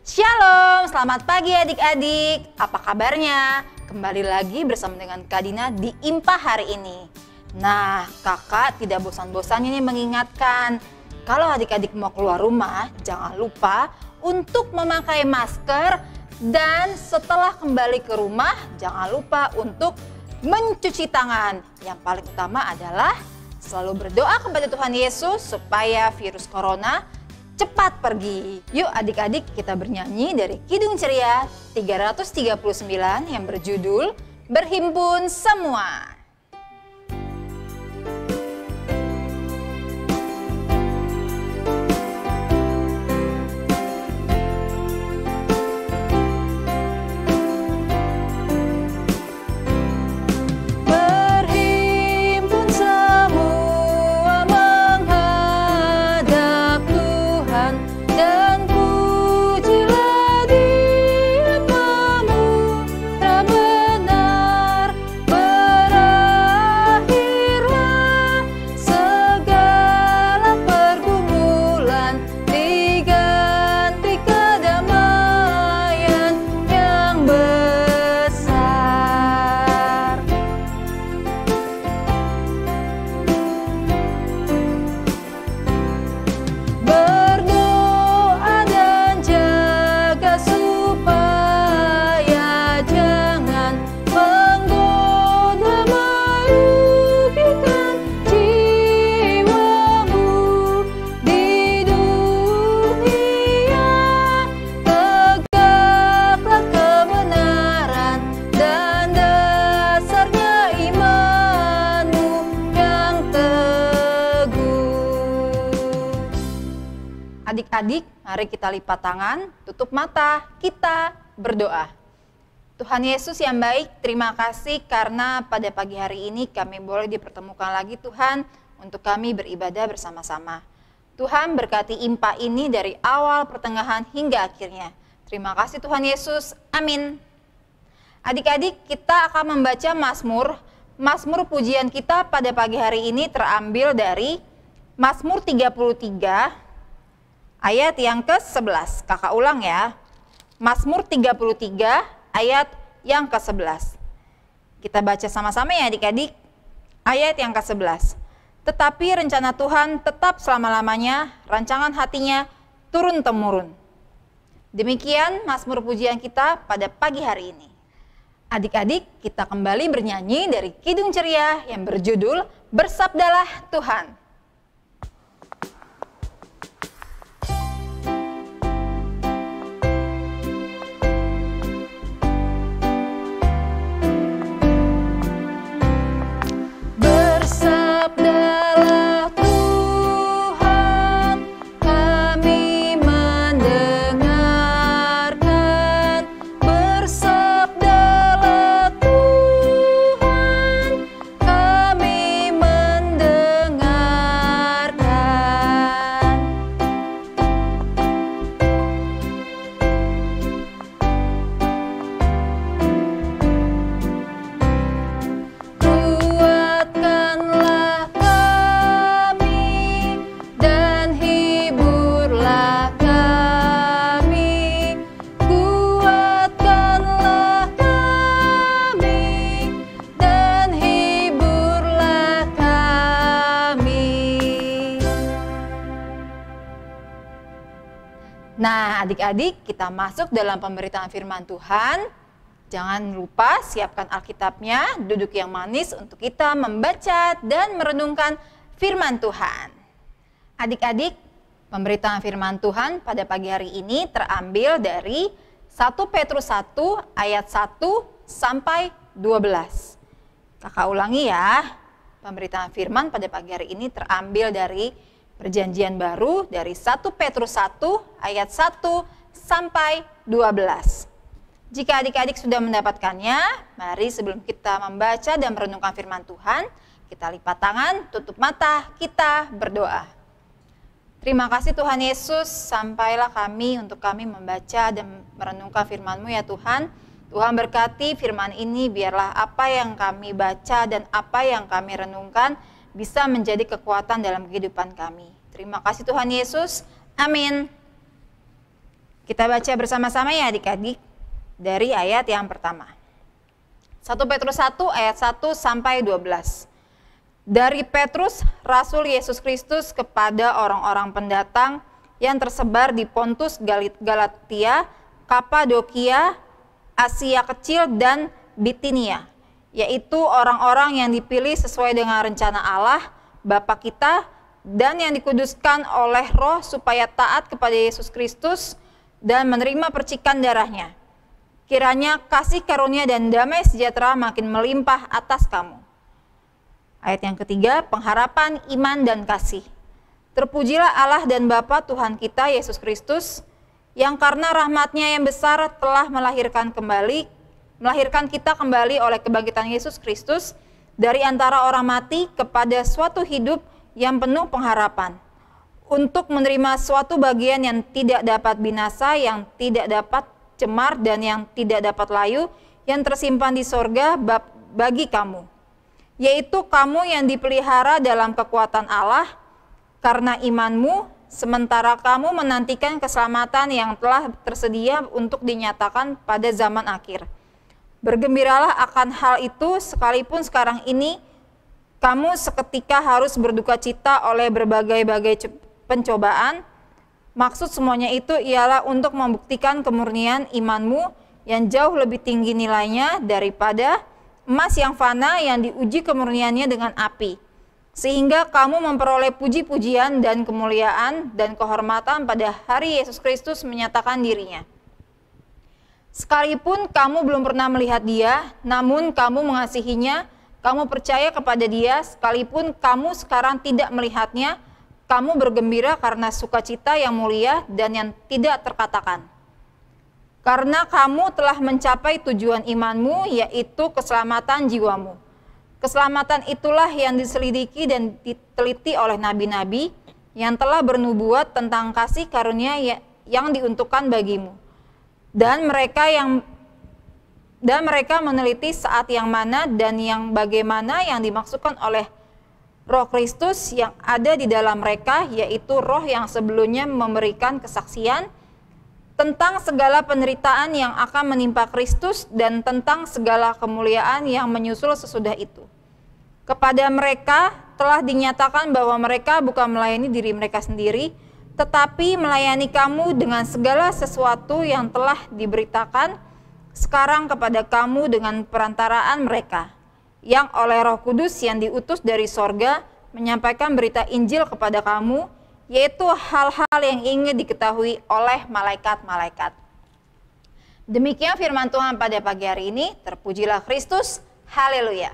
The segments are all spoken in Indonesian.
Shalom, selamat pagi adik-adik. Apa kabarnya? Kembali lagi bersama dengan Kak Dina di IMPA hari ini. Nah, kakak tidak bosan-bosannya nih mengingatkan, kalau adik-adik mau keluar rumah, jangan lupa untuk memakai masker. Dan setelah kembali ke rumah, jangan lupa untuk mencuci tangan. Yang paling utama adalah selalu berdoa kepada Tuhan Yesus supaya virus corona cepat pergi. Yuk adik-adik kita bernyanyi dari Kidung Ceria 339 yang berjudul Berhimpun Semua. Adik-adik, mari kita lipat tangan, tutup mata, kita berdoa. Tuhan Yesus yang baik, terima kasih karena pada pagi hari ini kami boleh dipertemukan lagi Tuhan untuk kami beribadah bersama-sama. Tuhan berkati IMPA ini dari awal, pertengahan hingga akhirnya. Terima kasih Tuhan Yesus, amin. Adik-adik, kita akan membaca Mazmur. Mazmur pujian kita pada pagi hari ini terambil dari Mazmur 33 ayat yang ke-11. Kakak ulang ya. Mazmur 33 ayat yang ke-11. Kita baca sama-sama ya adik-adik. Ayat yang ke-11. Tetapi rencana Tuhan tetap selama-lamanya, rancangan hatinya turun-temurun. Demikian Mazmur pujian kita pada pagi hari ini. Adik-adik, kita kembali bernyanyi dari Kidung Ceria yang berjudul Bersabdalah Tuhan. Nah, adik-adik, kita masuk dalam pemberitaan firman Tuhan. Jangan lupa siapkan Alkitabnya, duduk yang manis untuk kita membaca dan merenungkan firman Tuhan. Adik-adik, pemberitaan firman Tuhan pada pagi hari ini terambil dari 1 Petrus 1 ayat 1 sampai 12. Kakak ulangi ya, pemberitaan firman pada pagi hari ini terambil dari Perjanjian Baru dari 1 Petrus 1 ayat 1 sampai 12. Jika adik-adik sudah mendapatkannya, mari sebelum kita membaca dan merenungkan firman Tuhan, kita lipat tangan, tutup mata, kita berdoa. Terima kasih Tuhan Yesus, sampailah kami untuk kami membaca dan merenungkan firman-Mu ya Tuhan. Tuhan berkati firman ini, biarlah apa yang kami baca dan apa yang kami renungkan bisa menjadi kekuatan dalam kehidupan kami. Terima kasih Tuhan Yesus. Amin. Kita baca bersama-sama ya adik-adik dari ayat yang pertama. 1 Petrus 1 ayat 1 sampai 12. Dari Petrus, Rasul Yesus Kristus kepada orang-orang pendatang yang tersebar di Pontus, Galatia, Kapadokia, Asia Kecil, dan Bitinia, yaitu orang-orang yang dipilih sesuai dengan rencana Allah, Bapa kita, dan yang dikuduskan oleh Roh supaya taat kepada Yesus Kristus dan menerima percikan darahnya. Kiranya kasih karunia dan damai sejahtera makin melimpah atas kamu. Ayat yang ketiga, pengharapan, iman, dan kasih. Terpujilah Allah dan Bapa Tuhan kita Yesus Kristus, yang karena rahmat-Nya yang besar telah melahirkan kita kembali oleh kebangkitan Yesus Kristus dari antara orang mati kepada suatu hidup yang penuh pengharapan, untuk menerima suatu bagian yang tidak dapat binasa, yang tidak dapat cemar, dan yang tidak dapat layu, yang tersimpan di sorga bagi kamu, yaitu kamu yang dipelihara dalam kekuatan Allah karena imanmu, sementara kamu menantikan keselamatan yang telah tersedia untuk dinyatakan pada zaman akhir. Bergembiralah akan hal itu, sekalipun sekarang ini kamu seketika harus berduka cita oleh berbagai-bagai pencobaan. Maksud semuanya itu ialah untuk membuktikan kemurnian imanmu yang jauh lebih tinggi nilainya daripada emas yang fana yang diuji kemurniannya dengan api, sehingga kamu memperoleh puji-pujian dan kemuliaan dan kehormatan pada hari Yesus Kristus menyatakan dirinya. Sekalipun kamu belum pernah melihat Dia, namun kamu mengasihinya, kamu percaya kepada Dia, sekalipun kamu sekarang tidak melihatnya, kamu bergembira karena sukacita yang mulia dan yang tidak terkatakan. Karena kamu telah mencapai tujuan imanmu, yaitu keselamatan jiwamu. Keselamatan itulah yang diselidiki dan diteliti oleh nabi-nabi yang telah bernubuat tentang kasih karunia yang diuntukkan bagimu. Dan mereka meneliti saat yang mana dan yang bagaimana yang dimaksudkan oleh Roh Kristus yang ada di dalam mereka, yaitu Roh yang sebelumnya memberikan kesaksian tentang segala penderitaan yang akan menimpa Kristus dan tentang segala kemuliaan yang menyusul sesudah itu. Kepada mereka telah dinyatakan bahwa mereka bukan melayani diri mereka sendiri, tetapi melayani kamu dengan segala sesuatu yang telah diberitakan sekarang kepada kamu dengan perantaraan mereka, yang oleh Roh Kudus yang diutus dari sorga menyampaikan berita Injil kepada kamu, yaitu hal-hal yang ingin diketahui oleh malaikat-malaikat. Demikian firman Tuhan pada pagi hari ini. Terpujilah Kristus. Haleluya.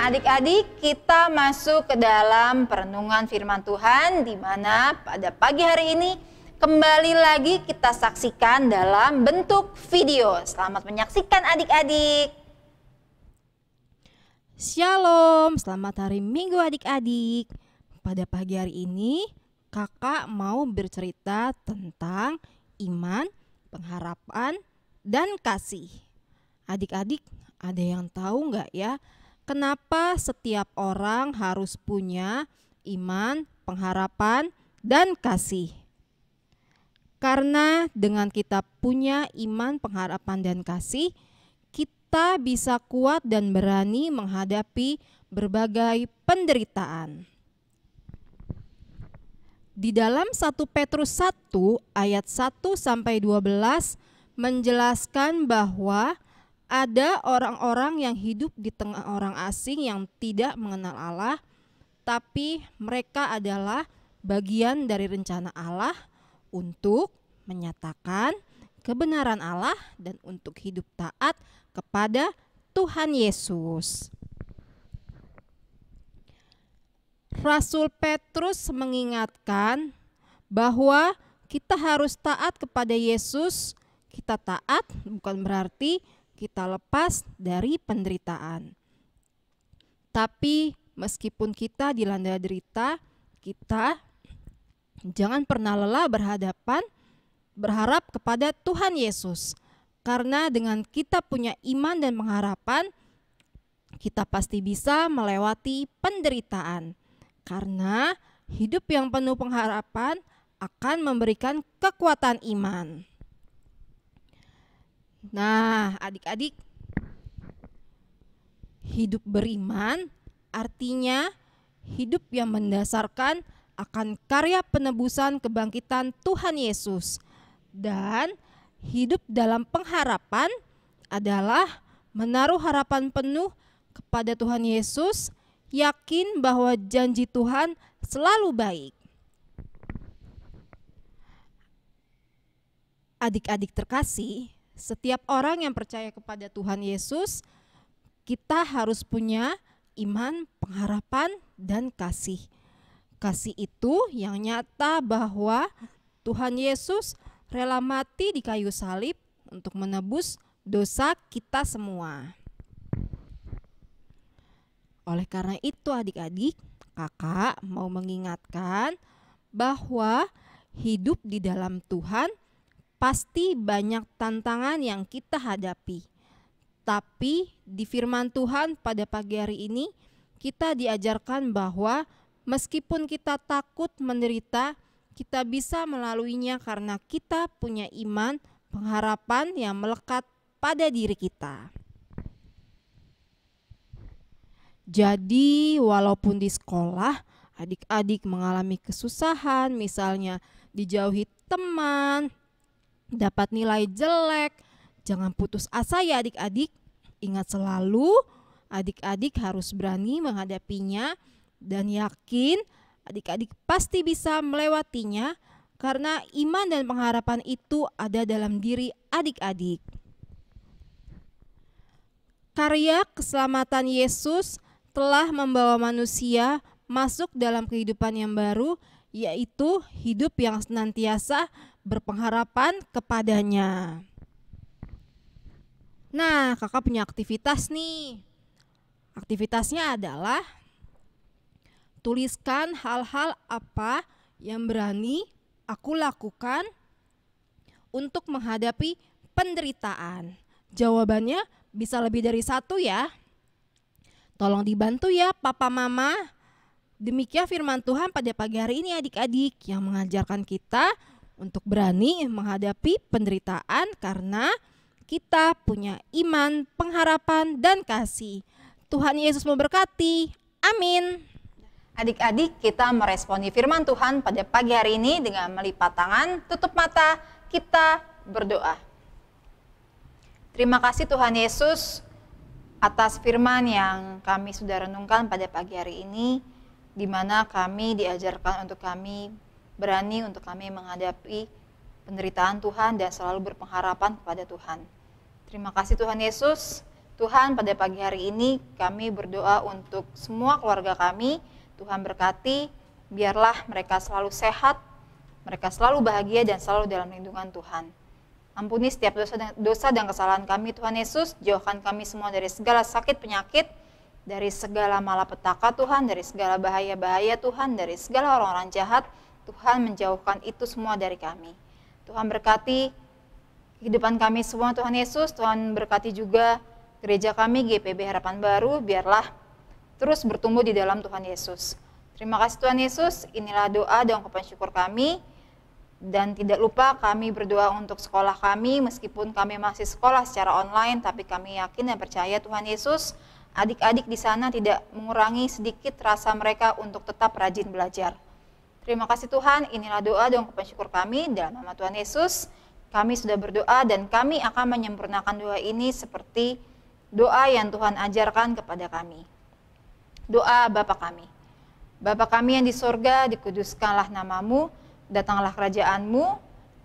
Adik-adik, kita masuk ke dalam perenungan firman Tuhan, di mana pada pagi hari ini kembali lagi kita saksikan dalam bentuk video. Selamat menyaksikan adik-adik. Shalom, selamat hari Minggu adik-adik. Pada pagi hari ini kakak mau bercerita tentang iman, pengharapan, dan kasih. Adik-adik, ada yang tahu nggak ya, kenapa setiap orang harus punya iman, pengharapan, dan kasih? Karena dengan kita punya iman, pengharapan, dan kasih, kita bisa kuat dan berani menghadapi berbagai penderitaan. Di dalam 1 Petrus 1 ayat 1-12 menjelaskan bahwa ada orang-orang yang hidup di tengah orang asing yang tidak mengenal Allah, tapi mereka adalah bagian dari rencana Allah untuk menyatakan kebenaran Allah dan untuk hidup taat kepada Tuhan Yesus. Rasul Petrus mengingatkan bahwa kita harus taat kepada Yesus. Kita taat bukan berarti kita lepas dari penderitaan. Tapi meskipun kita dilanda derita, kita jangan pernah lelah berharap kepada Tuhan Yesus. Karena dengan kita punya iman dan pengharapan, kita pasti bisa melewati penderitaan. Karena hidup yang penuh pengharapan akan memberikan kekuatan iman. Nah, adik-adik, hidup beriman artinya hidup yang mendasarkan akan karya penebusan kebangkitan Tuhan Yesus. Dan hidup dalam pengharapan adalah menaruh harapan penuh kepada Tuhan Yesus, yakin bahwa janji Tuhan selalu baik. Adik-adik terkasih, setiap orang yang percaya kepada Tuhan Yesus, kita harus punya iman, pengharapan, dan kasih. Kasih itu yang nyata bahwa Tuhan Yesus rela mati di kayu salib untuk menebus dosa kita semua. Oleh karena itu adik-adik, kakak mau mengingatkan bahwa hidup di dalam Tuhan pasti banyak tantangan yang kita hadapi. Tapi di firman Tuhan pada pagi hari ini kita diajarkan bahwa meskipun kita takut menderita, kita bisa melaluinya karena kita punya iman, pengharapan yang melekat pada diri kita. Jadi walaupun di sekolah adik-adik mengalami kesusahan, misalnya dijauhi teman, dapat nilai jelek, jangan putus asa ya adik-adik. Ingat selalu adik-adik harus berani menghadapinya dan yakin adik-adik pasti bisa melewatinya karena iman dan pengharapan itu ada dalam diri adik-adik. Karya keselamatan Yesus telah membawa manusia masuk dalam kehidupan yang baru, yaitu hidup yang senantiasa berpengharapan kepadanya. Nah, kakak punya aktivitas nih. Aktivitasnya adalah tuliskan hal-hal apa yang berani aku lakukan untuk menghadapi penderitaan. Jawabannya bisa lebih dari satu ya. Tolong dibantu ya papa mama. Demikian firman Tuhan pada pagi hari ini adik-adik yang mengajarkan kita untuk berani menghadapi penderitaan karena kita punya iman, pengharapan, dan kasih. Tuhan Yesus memberkati. Amin. Adik-adik, kita meresponi firman Tuhan pada pagi hari ini dengan melipat tangan, tutup mata, kita berdoa. Terima kasih Tuhan Yesus atas firman yang kami sudah renungkan pada pagi hari ini, di mana kami diajarkan untuk kami berani untuk kami menghadapi penderitaan Tuhan dan selalu berpengharapan kepada Tuhan. Terima kasih Tuhan Yesus. Tuhan, pada pagi hari ini kami berdoa untuk semua keluarga kami. Tuhan berkati, biarlah mereka selalu sehat, mereka selalu bahagia dan selalu dalam lindungan Tuhan. Ampuni setiap dosa dan kesalahan kami Tuhan Yesus, jauhkan kami semua dari segala sakit penyakit, dari segala malapetaka Tuhan, dari segala bahaya-bahaya Tuhan, dari segala orang-orang jahat. Tuhan menjauhkan itu semua dari kami. Tuhan berkati kehidupan kami semua Tuhan Yesus. Tuhan berkati juga gereja kami GPB Harapan Baru, biarlah terus bertumbuh di dalam Tuhan Yesus. Terima kasih Tuhan Yesus, inilah doa dan ungkapan syukur kami. Dan tidak lupa kami berdoa untuk sekolah kami, meskipun kami masih sekolah secara online, tapi kami yakin dan percaya Tuhan Yesus, adik-adik di sana tidak mengurangi sedikit rasa mereka untuk tetap rajin belajar. Terima kasih Tuhan, inilah doa dan ungkapan syukur kami, dalam nama Tuhan Yesus, kami sudah berdoa dan kami akan menyempurnakan doa ini seperti doa yang Tuhan ajarkan kepada kami. Doa Bapa kami. Bapa kami yang di sorga, dikuduskanlah namamu, datanglah kerajaanmu,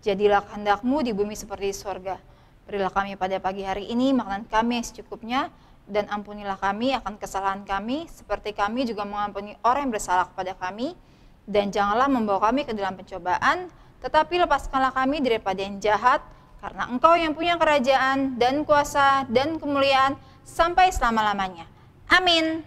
Jadilah kehendak-Mu di bumi seperti di sorga. Berilah kami pada pagi hari ini makanan kami yang secukupnya, dan ampunilah kami akan kesalahan kami, seperti kami juga mengampuni orang yang bersalah kepada kami. Dan janganlah membawa kami ke dalam pencobaan, tetapi lepaskanlah kami daripada yang jahat, karena Engkau yang punya kerajaan dan kuasa dan kemuliaan sampai selama-lamanya. Amin.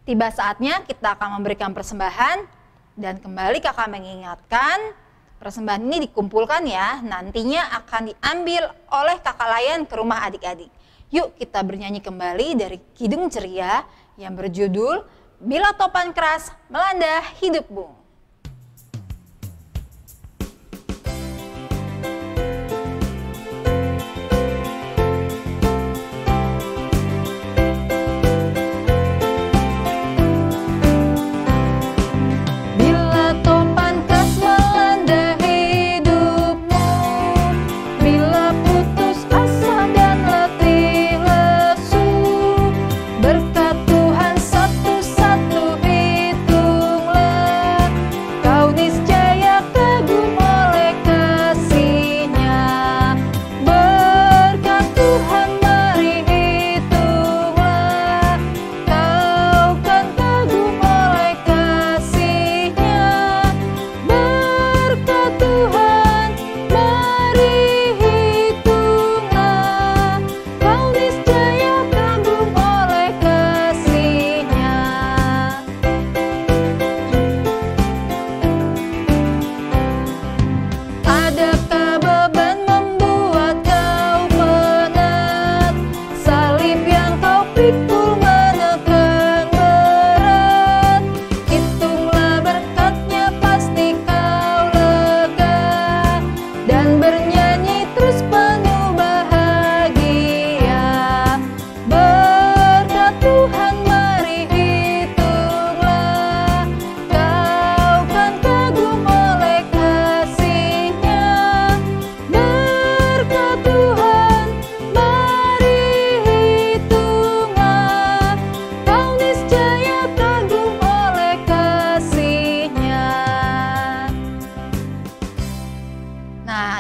Tiba saatnya kita akan memberikan persembahan, dan kembali kakak mengingatkan, persembahan ini dikumpulkan ya, nantinya akan diambil oleh kakak layan ke rumah adik-adik. Yuk kita bernyanyi kembali dari Kidung Ceria yang berjudul Bila Topan Keras Melanda Hidupmu.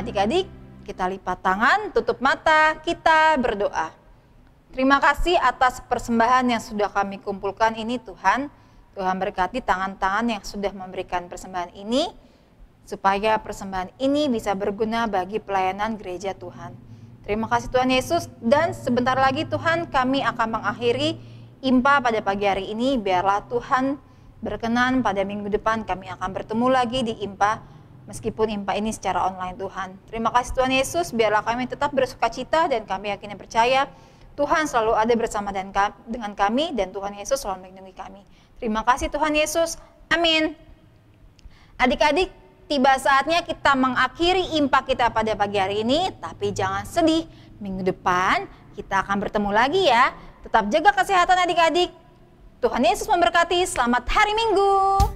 Adik-adik, kita lipat tangan, tutup mata, kita berdoa. Terima kasih atas persembahan yang sudah kami kumpulkan ini Tuhan. Tuhan berkati tangan-tangan yang sudah memberikan persembahan ini, supaya persembahan ini bisa berguna bagi pelayanan gereja Tuhan. Terima kasih Tuhan Yesus, dan sebentar lagi Tuhan kami akan mengakhiri IMPA pada pagi hari ini. Biarlah Tuhan berkenan pada minggu depan kami akan bertemu lagi di IMPA, meskipun IMPA ini secara online Tuhan. Terima kasih Tuhan Yesus, biarlah kami tetap bersukacita dan kami yakin dan percaya Tuhan selalu ada bersama dengan kami, dan Tuhan Yesus selalu melindungi kami. Terima kasih Tuhan Yesus, amin. Adik-adik, tiba saatnya kita mengakhiri IMPA kita pada pagi hari ini, tapi jangan sedih, minggu depan kita akan bertemu lagi ya. Tetap jaga kesehatan adik-adik. Tuhan Yesus memberkati, selamat hari Minggu.